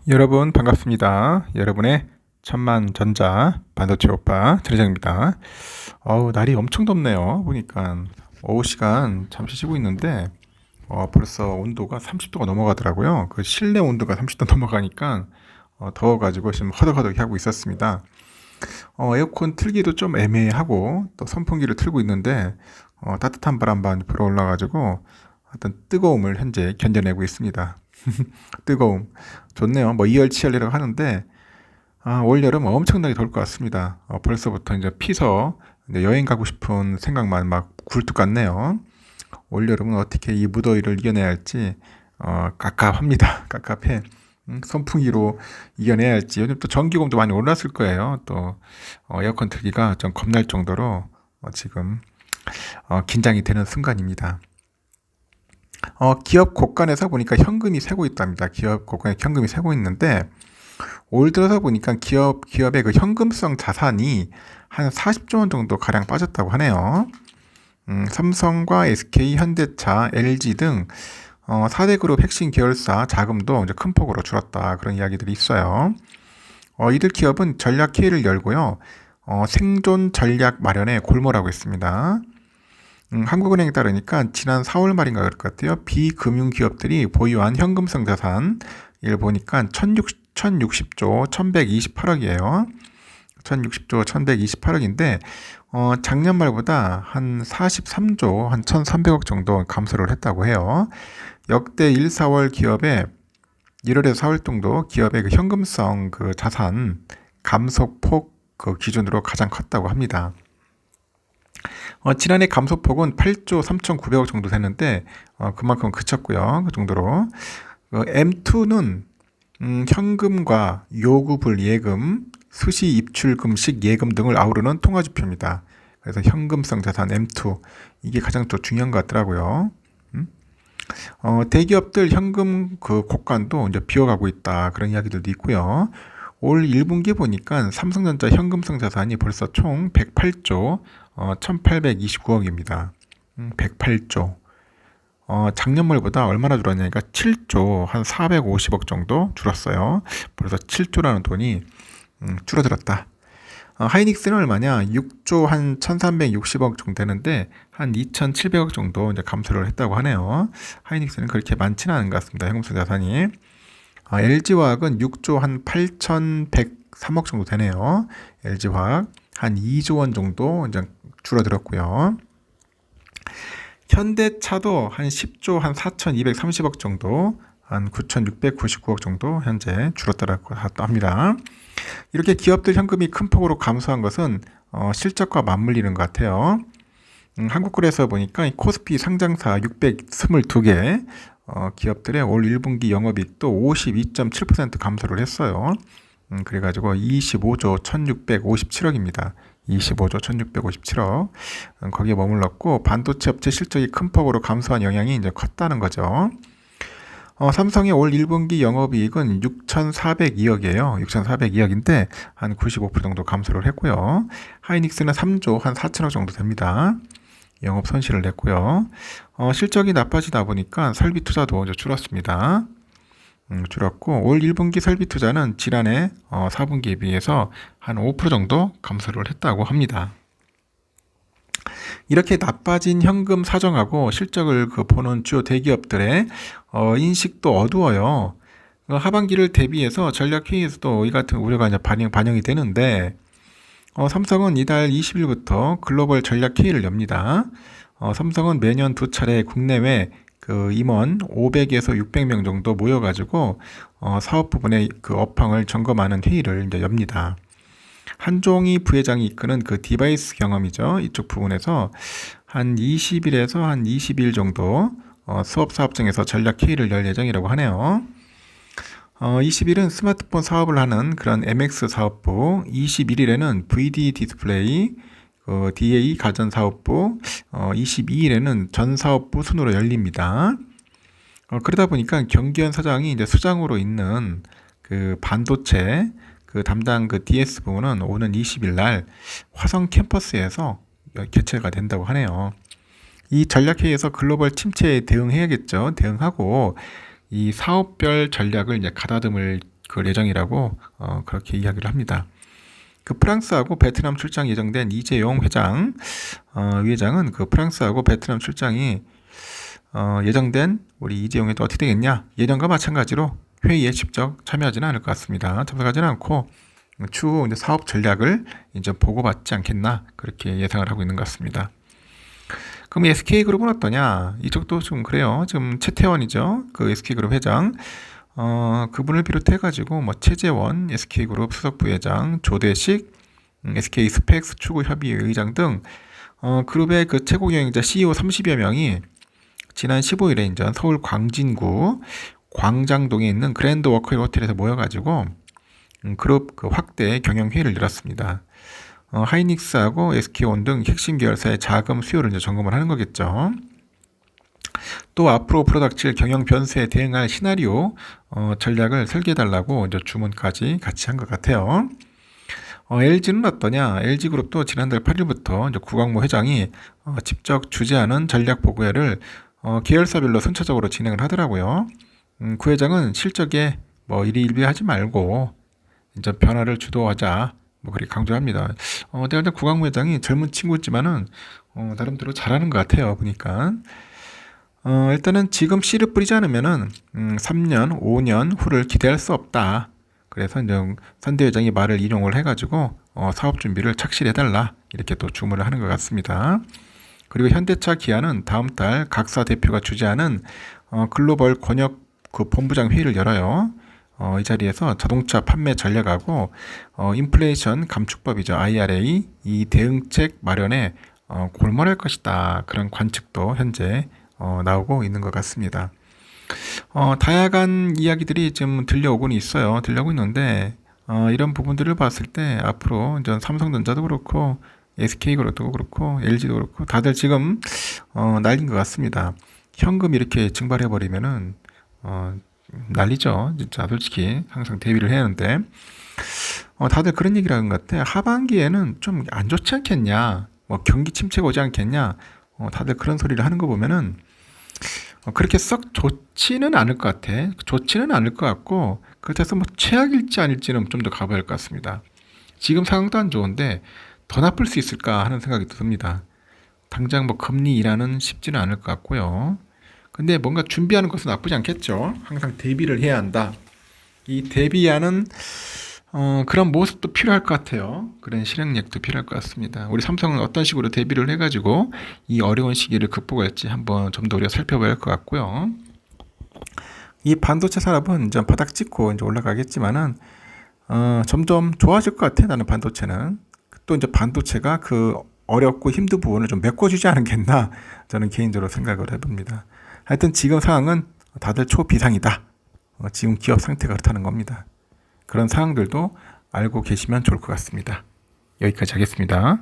여러분 반갑습니다. 여러분의 천만전자 반도체 오빠 전회장입니다. 날이 엄청 덥네요. 보니까 오후 시간 잠시 쉬고 있는데 벌써 온도가 30도가 넘어가더라고요. 그 실내 온도가 30도 넘어가니까 더워가지고 지금 허덕허덕 하고 있었습니다. 에어컨 틀기도 좀 애매하고 또 선풍기를 틀고 있는데 따뜻한 바람만 불어올라가지고 어떤 뜨거움을 현재 견뎌내고 있습니다. 뜨거움 좋네요. 뭐 이열치열이라고 하는데 올여름 엄청나게 더울 것 같습니다. 벌써부터 이제 피서 이제 여행 가고 싶은 생각만 막 굴뚝 같네요. 올여름은 어떻게 이 무더위를 이겨내야 할지 깝깝합니다. 깝깝해. 선풍기로 이겨내야 할지. 요즘 또 전기요금도 많이 올랐을 거예요. 또 에어컨 틀기가 좀 겁날 정도로 지금 긴장이 되는 순간입니다. 기업 곳간에서 보니까 현금이 새고 있답니다. 기업 곳간에 현금이 새고 있는데 올 들어서 보니까 기업의 그 현금성 자산이 한 40조 원 정도 가량 빠졌다고 하네요. 삼성과 SK, 현대차, LG 등 4대 그룹 핵심 계열사 자금도 이제 큰 폭으로 줄었다. 그런 이야기들이 있어요. 이들 기업은 전략 회의를 열고요. 생존 전략 마련에 골몰하고 있습니다. 한국은행에 따르니까 지난 4월 말인가 그럴 것 같아요. 비금융 기업들이 보유한 현금성 자산을 보니까 1060조 1128억이에요. 1060조 1128억인데 작년 말보다 한 43조 한 1300억 정도 감소를 했다고 해요. 역대 1, 4월 기업의 1월에서 4월 정도 기업의 그 현금성 그 자산 감소폭 그 기준으로 가장 컸다고 합니다. 지난해 감소폭은 8조 3,900억 정도 됐는데 그만큼 그쳤고요. 그 정도로 M2는 현금과 요구불 예금, 수시 입출금식 예금 등을 아우르는 통화지표입니다. 그래서 현금성 자산 M2 이게 가장 또 중요한 것 같더라고요. 대기업들 현금 그 곳간도 이제 비어가고 있다 그런 이야기들도 있고요. 올 1분기 보니까 삼성전자 현금성 자산이 벌써 총 108조 1829억입니다. 108조. 작년 말보다 얼마나 줄었냐니까 7조 한 450억 정도 줄었어요. 벌써 7조라는 돈이 줄어들었다. 하이닉스는 얼마냐? 6조 한 1360억 정도 되는데 한 2700억 정도 이제 감소를 했다고 하네요. 하이닉스는 그렇게 많지는 않은 것 같습니다. 현금성 자산이. LG화학은 6조 한 8103억 정도 되네요. LG화학 한 2조 원 정도 이제 줄어들었고요. 현대차도 한 10조 한 4230억 정도 한 9699억 정도 현재 줄었다고 합니다. 이렇게 기업들 현금이 큰 폭으로 감소한 것은 실적과 맞물리는 것 같아요. 한국거래에서 보니까 코스피 상장사 622개 기업들의 올 1분기 영업이익도 52.7% 감소를 했어요. 그래가지고 25조 1657억입니다. 25조 1657억. 거기에 머물렀고 반도체 업체 실적이 큰 폭으로 감소한 영향이 이제 컸다는 거죠. 삼성의 올 1분기 영업이익은 6,402억이에요. 6,402억인데 한 95% 정도 감소를 했고요. 하이닉스는 3조 한 4천억 정도 됩니다. 영업 손실을 냈고요. 실적이 나빠지다 보니까 설비 투자도 이제 줄었습니다. 줄었고 올 1분기 설비 투자는 지난해 4분기에 비해서 한 5% 정도 감소를 했다고 합니다. 이렇게 나빠진 현금 사정하고 실적을 보는 주요 대기업들의 인식도 어두워요. 하반기를 대비해서 전략회의에서도 이 같은 우려가 이제 반영이 되는데 삼성은 이달 20일부터 글로벌 전략회의를 엽니다. 삼성은 매년 두 차례 국내외 그 임원 500에서 600명 정도 모여가지고 사업 부분의 그 업황을 점검하는 회의를 이제 엽니다. 한종희 부회장이 이끄는 그 디바이스 경험이죠. 이쪽 부분에서 한 20일에서 한 22일 정도 수업 사업장에서 전략 회의를 열 예정이라고 하네요. 20일은 스마트폰 사업을 하는 그런 MX 사업부, 21일에는 VD 디스플레이, DA 가전사업부, 22일에는 전사업부 순으로 열립니다. 그러다 보니까 경기현 사장이 이제 수장으로 있는 그 반도체 그 담당 그 DS 부분은 오는 20일 날 화성 캠퍼스에서 개최가 된다고 하네요. 이 전략회의에서 글로벌 침체에 대응해야겠죠. 대응하고 이 사업별 전략을 이제 가다듬을 그 예정이라고 그렇게 이야기를 합니다. 그 프랑스하고 베트남 출장 예정된 이재용 회장, 회장은 그 프랑스하고 베트남 출장이 예정된 우리 이재용 회장 어떻게 되겠냐? 예정과 마찬가지로 회의에 직접 참여하지는 않을 것 같습니다. 참석하지는 않고 추후 이제 사업 전략을 이제 보고받지 않겠나 그렇게 예상을 하고 있는 것 같습니다. 그럼 SK그룹은 어떠냐? 이쪽도 좀 그래요. 지금 최태원이죠. 그 SK그룹 회장. 그분을 비롯해가지고 뭐 최재원 SK그룹 수석 부회장, 조대식 SK스펙스 추구협의회 의장 등 그룹의 그 최고 경영자 CEO 30여 명이 지난 15일에 이제 서울 광진구 광장동에 있는 그랜드 워커힐 호텔에서 모여가지고 그룹 그 확대 경영회의를 열었습니다. 하이닉스하고 SK온 등 핵심 계열사의 자금 수요를 이제 점검을 하는 거겠죠. 또 앞으로 프로덕트질 경영 변수에 대응할 시나리오 전략을 설계해달라고 이제 주문까지 같이 한 것 같아요. LG는 어떠냐? LG그룹도 지난달 8일부터 이제 구광모 회장이 직접 주재하는 전략 보고회를 계열사별로 순차적으로 진행을 하더라고요. 구 회장은 실적에 뭐 일희일비하지 말고 이제 변화를 주도하자. 뭐 그렇게 강조합니다. 내가 구광모 회장이 젊은 친구지만은 나름대로 잘하는 것 같아요. 보니까 일단은 지금 씨를 뿌리지 않으면은 3년, 5년 후를 기대할 수 없다. 그래서 이제 선대 회장이 말을 인용을 해가지고 사업 준비를 착실해달라 이렇게 또 주문을 하는 것 같습니다. 그리고 현대차, 기아는 다음 달 각사 대표가 주재하는 글로벌 권역 그 본부장 회의를 열어요. 이 자리에서 자동차 판매 전략하고 인플레이션 감축법이죠. IRA 이 대응책 마련에 골몰할 것이다. 그런 관측도 현재 나오고 있는 것 같습니다. 다양한 이야기들이 지금 들려오고는 있어요. 들려오고 있는데 이런 부분들을 봤을 때 앞으로 이제 삼성전자도 그렇고 SK그룹도 그렇고 LG도 그렇고 다들 지금 난리인 것 같습니다. 현금 이렇게 증발해버리면은 난리죠. 진짜 솔직히 항상 대비를 해야 하는데 다들 그런 얘기를 하는 것 같아. 하반기에는 좀 안 좋지 않겠냐, 뭐 경기 침체가 오지 않겠냐, 다들 그런 소리를 하는 거 보면은 그렇게 썩 좋지는 않을 것 같아. 좋지는 않을 것 같고 그렇다고 해서 뭐 최악일지 아닐지는 좀 더 가봐야 할 것 같습니다. 지금 상황도 안 좋은데 더 나쁠 수 있을까 하는 생각이 듭니다. 당장 뭐 금리 인하는 쉽지는 않을 것 같고요. 근데 뭔가 준비하는 것은 나쁘지 않겠죠. 항상 대비를 해야 한다. 이 대비하는 그런 모습도 필요할 것 같아요. 그런 실행력도 필요할 것 같습니다. 우리 삼성은 어떤 식으로 대비를 해가지고 이 어려운 시기를 극복할지 한번 좀 더 우리가 살펴봐야 할 것 같고요. 이 반도체 산업은 이제 바닥 찍고 이제 올라가겠지만은 점점 좋아질 것 같아. 나는 반도체는 또 이제 반도체가 그 어렵고 힘든 부분을 좀 메꿔주지 않겠나 저는 개인적으로 생각을 해봅니다. 하여튼 지금 상황은 다들 초비상이다. 지금 기업 상태가 그렇다는 겁니다. 그런 상황들도 알고 계시면 좋을 것 같습니다. 여기까지 하겠습니다.